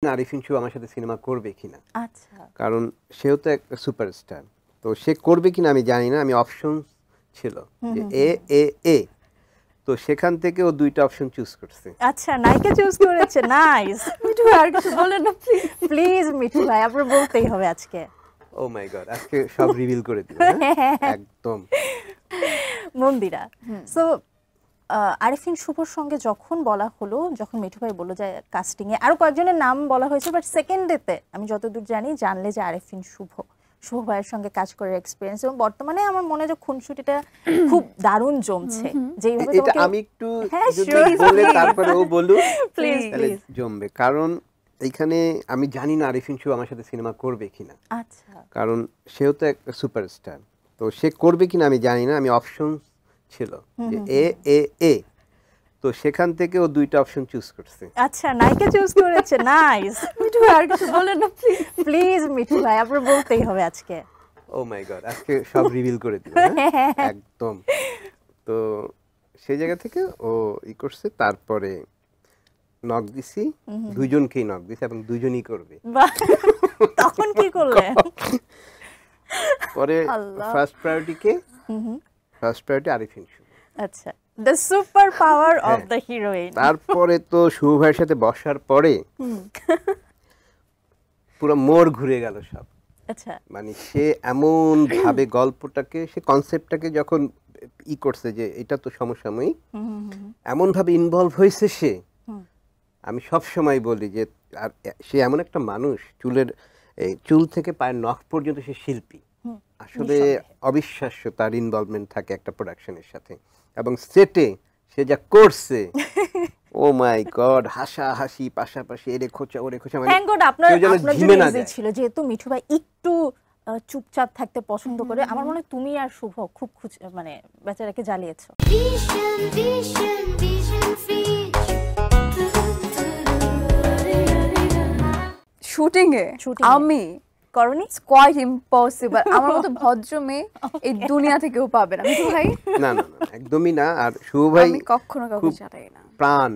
আরিফিন শুভ আমার সাথে সিনেমা করবে কিনা, আচ্ছা, কারণ সেও তো একটা সুপারস্টার। তো সে করবে কিনা আমি জানি না, আমি অপশন ছিল যে এ এ এ, তো সেখান থেকে ও দুইটা অপশন চুজ করছে। আচ্ছা, নায়িকা চুজ করেছে। নাইস। মিঠু ভাই আর কিছু বলেন না প্লিজ। প্লিজ মিঠু ভাই, আপনার বলতেই হবে আজকে। ও মাই গড, আজকে সব রিভিল করে দিল। একদম মন্দিরা। সো আরিফিন শুভর সঙ্গে যখন বলা হলো, যখন মিঠু ভাই বললো যে কাস্টিং এ আরো কয়েকজনের নাম বলা হয়েছে, বাট সেকেন্ড ডেতে আমি যতদূর জানলে যে আরিফিন শুভ ভাইয়ের সঙ্গে কাজ করার এক্সপিরিয়েন্স, এবং বর্তমানে আমার মনে হয় যে খুনসুটিটা খুব দারুণ জমছে। যেইভাবে এটা তোমাকে আমি একটু যদি বলে তারপরে ও বলুক প্লিজ তাহলে প্লিজ। জমবে, কারণ এইখানে আমি জানি না আরিফিন শুভ আমার সাথে সিনেমা করবে কিনা, আচ্ছা, কারণ সেও তো একটা সুপারস্টার। তো সে করবে কিনা আমি জানি না, আমি অপশন ছিল যে এ এ এ, তো সেখান থেকে ও দুইটা অপশন চুজ করছে। আচ্ছা, নায়িকা চুজ করেছে। নাইস। মিঠু ভাই আর কিছু বলেন না প্লিজ। প্লিজ মিঠু ভাই, আপনার বলতেই হবে আজকে। ও মাই গড, আজকে সব রিভিল করে দিল। একদম। তো সেই জায়গা থেকে ও ই করছে, তারপরে নক দিছি, দুইজনকেই নক দিছি এবং দুইজনই করবে। বাহ, তখন কি করলেন? পরে ফার্স্ট প্রায়োরিটি কে? ফার্স্ট প্রায়োরিটি আরিফিন শুভ। আচ্ছা, the super power of the heroine. তারপরে তো শুভ ভাইয়ের সাথে বসার পরে পুরো মোড় ঘুরে গেল সব। আচ্ছা, মানে সে এমন ভাবে গল্পটাকে, সে কনসেপ্টটাকে যখন ই করছে যে এটা তো সমসাময়িক, এমন ভাবে ইনভলভ হয়েছে সে। আমি সব সময় বলি যে আর সে এমন একটা মানুষ, চুল থেকে পায়ের নখ পর্যন্ত সে শিল্পী। আসলে অবিশ্বাস্য তার ইনভলভমেন্ট থাকে একটা প্রোডাকশনের সাথে, এবং সেটে সে যা করছে ও মাই গড, হাসাহাসি পাশাপাশি, এরে খোঁচা ওরে খোঁচা, মানে থ্যাঙ্ক গড আপনার জন্য ইজি ছিল, যেহেতু মিঠু ভাই একটু চুপচাপ থাকতে পছন্দ করে। আমার মনে হয় তুমি আর শুভ খুব মানে বেচারাকে জ্বালিয়েছো। শুটিং এ আমি করনি, কোয়াইট ইম্পসিবল। আমার মতো ভদ্র মেয়ে এই দুনিয়া থেকেও পাবে না মিঠু ভাই। না না না, একদমই না। আর শুভ ভাই আমি কখনো কাউকে চালাই না। প্রাণ,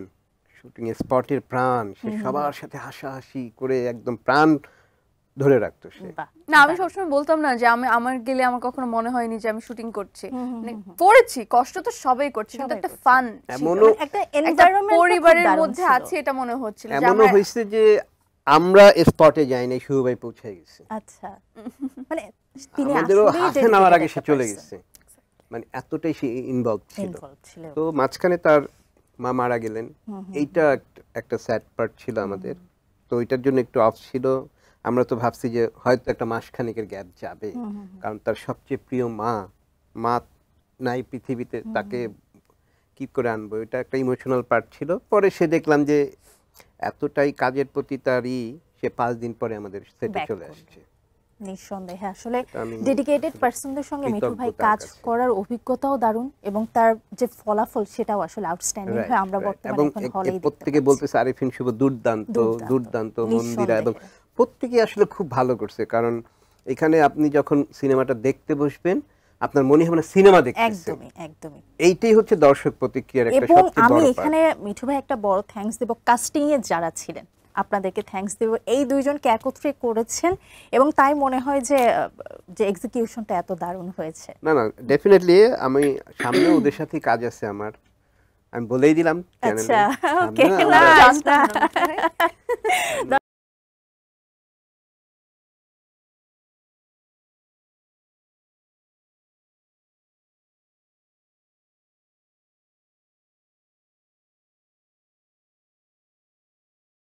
শুটিং স্পটের প্রাণ, সে সবার সাথে হাসাহাসি করে একদম প্রাণ ধরে রাখতো সে। না, আমি সবসময় বলতাম না যে আমার গেলে আমার কখনো মনে হয়নি যে আমি শুটিং করছি। করেছি, কষ্ট তো সবাই করছে, কিন্তু একটা ফান, এমনও একটা এনভায়রনমেন্ট পরিবারের মধ্যে আছে, এটা মনে হচ্ছিল। এমনও হয়েছে যে আমরা স্পটে যাই নাই, শুভ ভাই পৌঁছে গেছে। আচ্ছা, মানে তিনি আমাদেরও হাতে নেওয়ার আগে সে চলে গেছে, মানে এতটাই সে ইনভলভ ছিল। তো মাঝখানে তার মা মারা গেলেন, এইটা একটা স্যাড পার্ট ছিল আমাদের। তো ওইটার জন্য একটু অফ ছিল। আমরা তো ভাবছি যে হয়তো একটা মাসখানেকের গ্যাপ যাবে, কারণ তার সবচেয়ে প্রিয় মা নাই পৃথিবীতে, তাকে কি করে আনবো, এটা একটা ইমোশনাল পার্ট ছিল। পরে সে দেখলাম যে এতটাই কাজের প্রতি তারই, সে 5 দিন পরে আমাদের সেটে চলে আসছে। নিঃসন্দেহে আসলে ডেডিকেটেড পারসনদের সঙ্গে মিঠু ভাই কাজ করার অভিজ্ঞতাও দারুণ, এবং তার যে ফলাফল সেটাও আসলে আউটস্ট্যান্ডিং হয়। আমরা বর্তমানে এখন হলেই প্রত্যেকে বলতেছে আরিফিন শুভ দুর্দান্ত দুর্দান্ত, মন্দিরা, এবং প্রত্যেকে আসলে খুব ভালো করছে। কারণ এখানে আপনি যখন সিনেমাটা দেখতে বসবেন, আপনার মনে হবে না সিনেমা দেখতেছেন। একদমই একদমই, এইটাই হচ্ছে দর্শক প্রতিক্রিয়ার একটা সবচেয়ে বড়। আমি এখানে মিঠু ভাই একটা বড় থ্যাঙ্কস দেব কাস্টিং এ যারা ছিলেন, আপনাদেরকে থ্যাঙ্কস দেব। এই দুইজনকে একত্রে করেছেন, এবং তাই মনে হয় যে এক্সিকিউশনটা এত দারুণ হয়েছে। না না, ডেফিনেটলি আমি সামনে ওদের সাথে কাজ আছে আমার, আমি বলেই দিলাম। আচ্ছা, ওকে, না